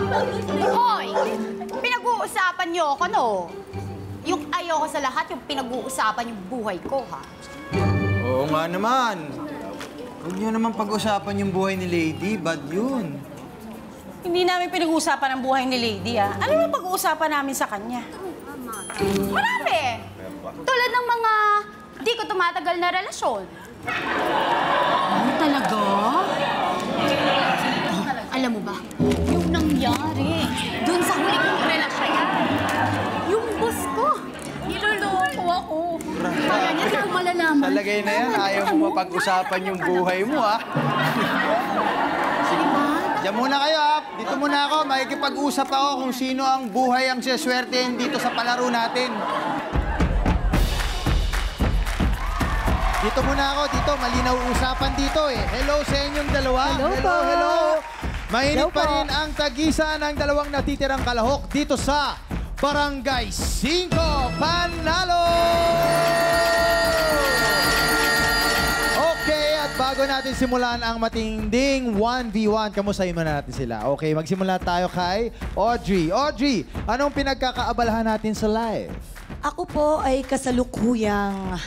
Hoy! Pinag-uusapan niyo ako, no? Yung ayoko sa lahat, yung pinag-uusapan yung buhay ko, ha? Oo nga naman. Huwag niyo naman pag-usapan yung buhay ni Lady. Bad yun. Hindi namin pinag-uusapan ang buhay ni Lady, ah. Ano yung pag-uusapan namin sa kanya? Marami! Tulad ng mga di ko tumatagal na relasyon. Ano talaga? Alam mo ba, yung nangyari dun sa huli kong relasyon, yung boss ko, niloloko ako. Kaya niya, di ko malalaman. Sa lagay na yan, ayaw mo mapag-usapan yung buhay mo, ha? Sige, diyan muna kayo, ha? Dito muna ako. Makikipag-usap ako kung sino ang buhay ang siswertein dito sa palaro natin. Dito muna ako. Dito, malinaw usapan dito, eh. Hello sa inyong dalawa. Hello. Mainit pa rin ang tagisan ng dalawang natitirang kalahok dito sa Barangay 5 Panalo! Okay, at bago natin simulan ang matinding 1v1, kamustahin muna natin sila. Okay, magsimula tayo kay Audrey. Audrey, anong pinagkakaabalahan natin sa live? Ako po ay kasalukuyang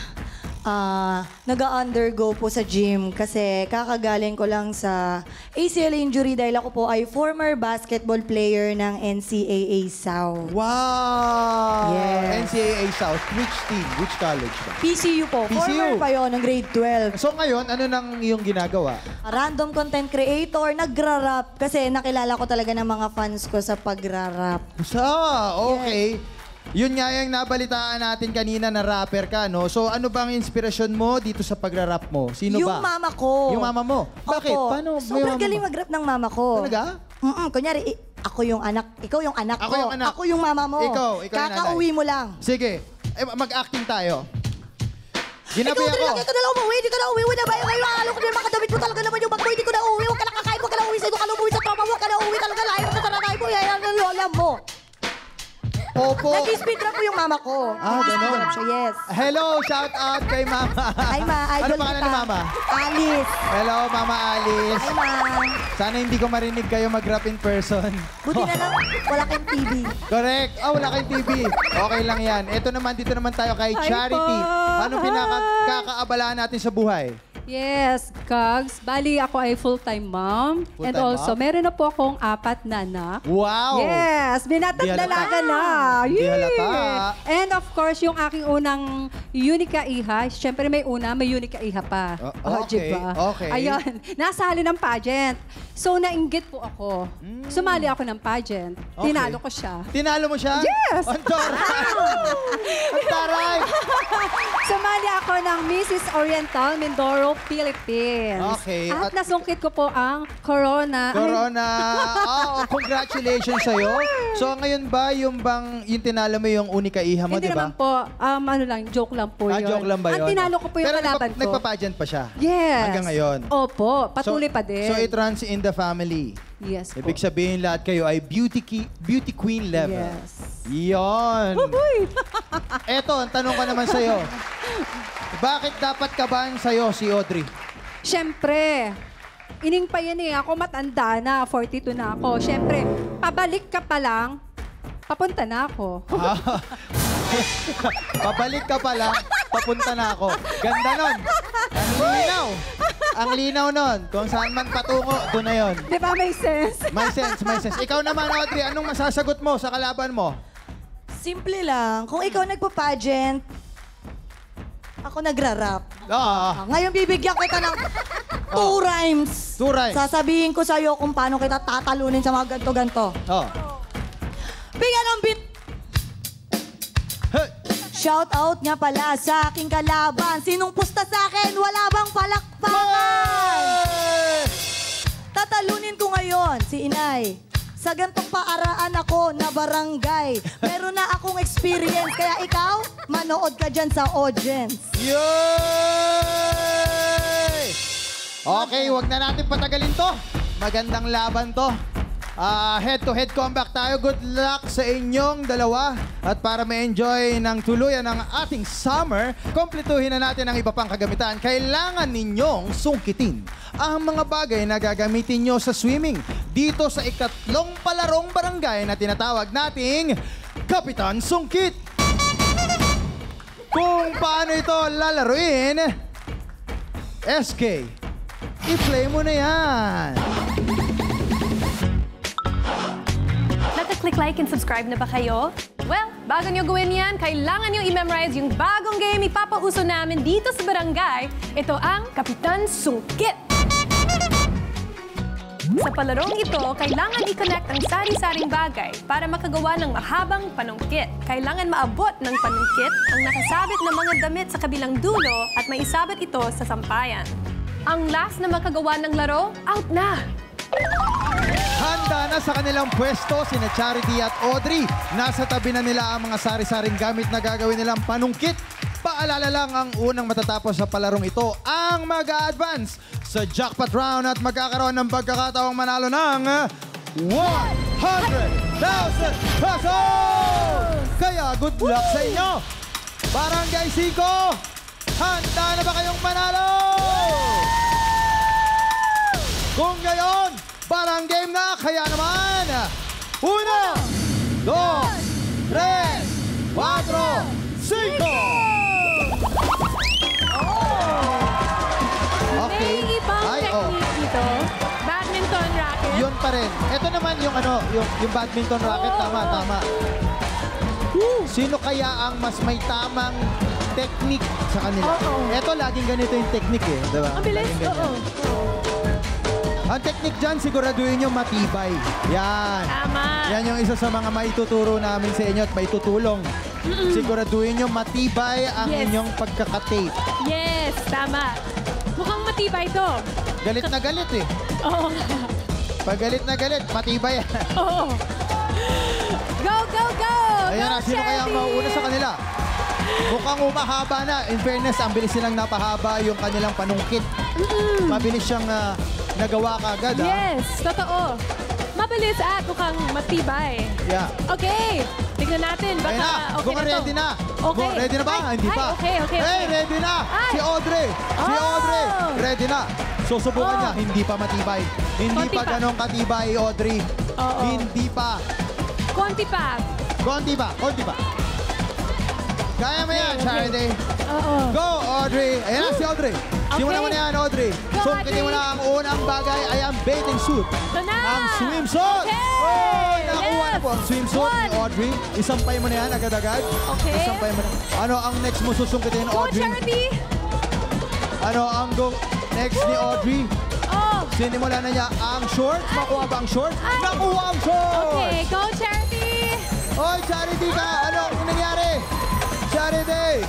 nag-undergo po sa gym kasi kakagaling ko lang sa ACL injury dahil ako po ay former basketball player ng NCAA South. Wow! Yes. NCAA South. Which team? Which college ba? PCU po. PCU. Former pa yun, ng grade 12. So ngayon, ano nang iyong ginagawa? Random content creator, nagra-rap kasi nakilala ko talaga ng mga fans ko sa pagra-rap. Okay. Yun nga yung nabalitaan natin kanina na rapper ka, no? So ano bang inspirasyon mo dito sa pagra-rap mo? Sino ba? Yung mama ko. Yung mama mo? Bakit? Opo. Paano? Sobrang galing mag-rap ng mama ko. Talaga? Kunyari, ako yung anak, ikaw yung anak Ako ko. yung anak. Ako yung mama mo. Ikaw yung Kakauwi mo lang. Sige. Mag-acting tayo. Ginabi Ikaw, ako. Dito na umuwi, dito na umuwi. Na ba yung alok na yung mga damit mo talaga naman yung bag mo. Hindi ko na umuwi. Huwag ka na kakain, huwag ka na umuwi sa ito. Huwag ka na umuwi sa tropa mo. Huwag ka na umuwi talaga. Layo sa taranay mo. Yan ang lola mo. Opo. Nag-speed rap po yung mama ko. Ganon. Siya, yes. Hello, shout out kay Mama. Hi, ma. Ano Idol pangalan kita. ni Mama? Alice. Hello, Mama Alice. Hi, ma. Sana hindi ko marinig kayo mag-rap in person. Buti na lang, wala kang TV. Correct. Wala kayong TV. Okay lang yan. Ito naman, dito naman tayo kay Hi Charity. po. Anong pinakakaabalaan natin sa buhay? Yes, Kags. Bali, ako ay full-time mom. Full-time And also, mom? meron na po akong 4 na anak. Wow! Yes, binatang Di halata. dalaga na. Di Yay! halata. And of course, yung aking unang Unica Iha, syempre may una, may Unica Iha pa. Okay, diba? okay. Ayun, nasali ng pageant. So, nainggit po ako. Sumali ako ng pageant. Okay. Tinalo ko siya. Tinalo mo siya? Yes! Ang taray! Ang taray! Sumali ako ng Mrs. Oriental Mindoro, Philippines. Okay. At nasungkit ko po ang Corona. Corona. Congratulations sa'yo. So ngayon ba yung tinalo mo yung unika iha mo, Hindi di ba? naman po, ano lang, joke lang po yun. Joke lang ba yun? Ang tinalo ko po yung Pero kalaban ko. nagpa-pageant pa siya? Yes. Hanggang ngayon? Opo, patuloy pa din. So it runs in the family? Yes po. Ibig sabihin lahat kayo ay beauty queen level? Yes. Yon. Eto, ang tanong ko naman sa'yo. Bakit dapat kabahan sa'yo si Audrey? Siyempre, ining pa yan eh. Ako matanda na, 42 na ako. Siyempre, pabalik ka pa lang, papunta na ako. Pabalik ka pala, papunta na ako. Ganda nun. Ang linaw. Ang linaw nun. Kung saan man patungo, doon na yun. Di ba may sense? May sense, may sense. Ikaw naman, Audrey, anong masasagot mo sa kalaban mo? Simple lang. Kung ikaw nagpa-pageant, ako nagra-rap. Ngayon bibigyan kita ng 2 rhymes. 2 rhymes. Sasabihin ko sa'yo kung paano kita tatalunin sa mga ganto-ganto. Bigyan ng beat. Hey! Shout out nga pala sa aking kalaban. Sinong pusta sa akin, wala bang palakpakan? Tatalunin ko ngayon si Inay. Sa gantong paaraan ako na barangay. Meron na akong experience. Kaya ikaw, manood ka dyan sa audience. Yay! Okay, wag na natin patagalin to. Magandang laban to. Head-to-head combat tayo. Good luck sa inyong dalawa. At para ma-enjoy ng tuluyan ng ating summer, kompletuhin na natin ang iba pang kagamitan. Kailangan ninyong sungkitin ang mga bagay na gagamitin nyo sa swimming. dito sa ikatlong palarong barangay na tinatawag nating Kapitan Sungkit. Kung paano ito lalaruin, SK, i-play mo na yan. Naka-click like and subscribe na ba kayo? Well, bago nyo gawin yan, kailangan nyo i-memorize yung bagong game ipapauso namin dito sa barangay. Ito ang Kapitan Sungkit. Sa palarong ito, kailangan i-connect ang sari-saring bagay para makagawa ng mahabang panungkit. Kailangan maabot ng panungkit ang nakasabit na mga damit sa kabilang dulo at maisabit ito sa sampayan. Ang last na makagawa ng laro, out na! Handa na sa kanilang pwesto sina Charity at Audrey. Nasa tabi na nila ang mga sari-saring gamit na gagawin nilang panungkit. Paalala lang, ang unang matatapos sa palarong ito ang mag-a-advance sa jackpot round at magkakaroon ng pagkakataong manalo ng 100,000 pesos! Kaya good luck sa inyo! Barangay 5, handa na ba kayong manalo? Kung gayon, parang game na, kaya naman 1, 2, 3, 4, 5! Okay. May ibang technique dito. Badminton racket. Yun pa rin. Ito naman yung yung badminton racket. Tama. Sino kaya ang mas may tamang technique sa kanila? Ito, laging ganito yung technique eh. Diba? Ang bilis, Laging ganyan. Ang technique dyan, siguraduhin nyo matibay. Yan. Tama. Yan yung isa sa mga maituturo namin sa inyo at maitutulong. Siguraduhin nyo matibay ang Yes. inyong pagkakatape. Yes, tama. Mukhang matibay ito. Galit na galit eh. Oo. Pag galit na galit, matibay. Oo. Go, go, go! Ayan Go, na, sino kaya ang Shelby! mauuna sa kanila? Mukhang umahaba na. In fairness, ang bilis silang napahaba yung kanilang panungkit. Mabilis siyang nagawa kagad. Yes, totoo. Mabilis at mukhang matibay. Yeah. Okay, tignan natin. Baka Ayan na, okay kung na to. ready na. Okay. Ready na ba? Ay, Hindi ay, pa. okay. Hey, ready na. Ay. Si Audrey. Si Oh. Audrey. Ready na. Susubukan Oh. niya. Hindi pa matibay. Hindi Konti pa pa. ganong katibay, Audrey. Oo. Hindi pa. Konti pa. Konti pa. Konti pa. Kaya mo yan, Okay. Charity. Oo. Go, Audrey. Ayan na si Audrey. Simulan mo na yan, Audrey. Go, Sungkitin mo Audrey. na ang unang bagay ay ang bathing suit. Ito na. Ang swimsuit. Okay. Oh, nakakuha na Yes. po ang swimsuit ni One. Audrey. Isampay mo na yan agad-agad. Okay. Isampay mo na. Ano ang next mo susungkitin, Go, Audrey? Charity. Ano ang next ni Audrey? Oh. Sinimulan na niya ang shorts. Makuha ba ang shorts? Ay. Nakuha ang shorts! Okay, go, Charity. Oy, Charity ka! Ano ang nangyari? Charity!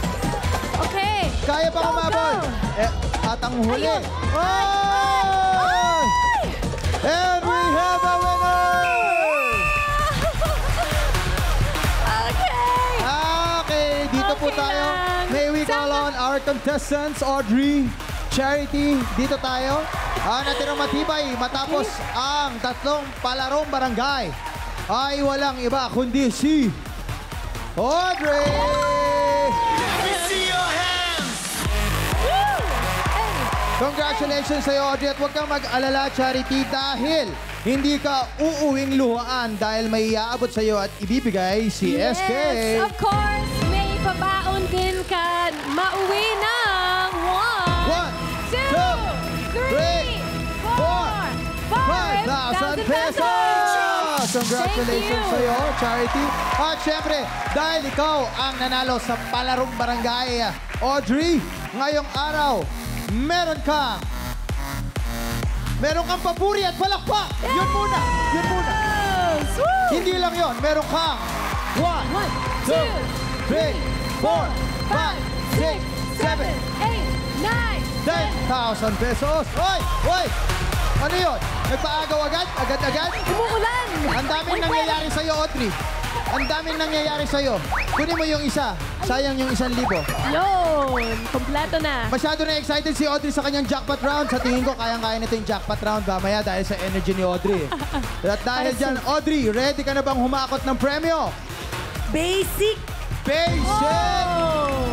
Okay. Kaya pa Go, umabot. go. At ang huli. Ayun. Oh! And we have a winner! Okay. Okay, dito po Okay tayo. lang. May we call on our contestants, Audrey, Charity. Dito tayo. Natirang matibay matapos ang tatlong palarong barangay ay walang iba kundi si Audrey! Congratulations sa'yo, Audrey. At huwag kang mag-alala, Charity, dahil hindi ka uuwing luhaan dahil may iaabot sa'yo at ibibigay si SK. Yes, of course. May pabaon din ka. Mauwi ng 1, 2, 3, 4, 5,000 5,000 pesos! Congratulations Thank you. sa'yo, Charity. At syempre, dahil ikaw ang nanalo sa palarong barangay, Audrey, ngayong araw, meron kang papuri at palakpak. Yun muna. Yes! Woo! Hindi lang yun. Meron kang 1, 2, 3, 4, 5, 6, 7, 10,000 pesos. Oy! Ano yun? Nagpaagaw agad? Agad-agad? Umuulan! Ang daming nangyayari sa'yo, Audrey. Ang daming nangyayari sa'yo. Kunin mo yung isa. Sayang yung 1,000. Yun! Kompleto na. Masyado na excited si Audrey sa kanyang jackpot round. Sa tingin ko, kayang-kaya nito yung jackpot round mamaya dahil sa energy ni Audrey. At dahil dyan, Audrey, ready ka na bang humakot ng premyo? Basic. Basic! Oh!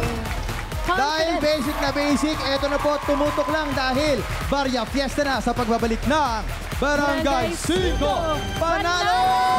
Dahil basic na basic, eto na po, tumutok lang dahil Barya Fiesta na sa pagbabalik ng Barangay 5 Panalo!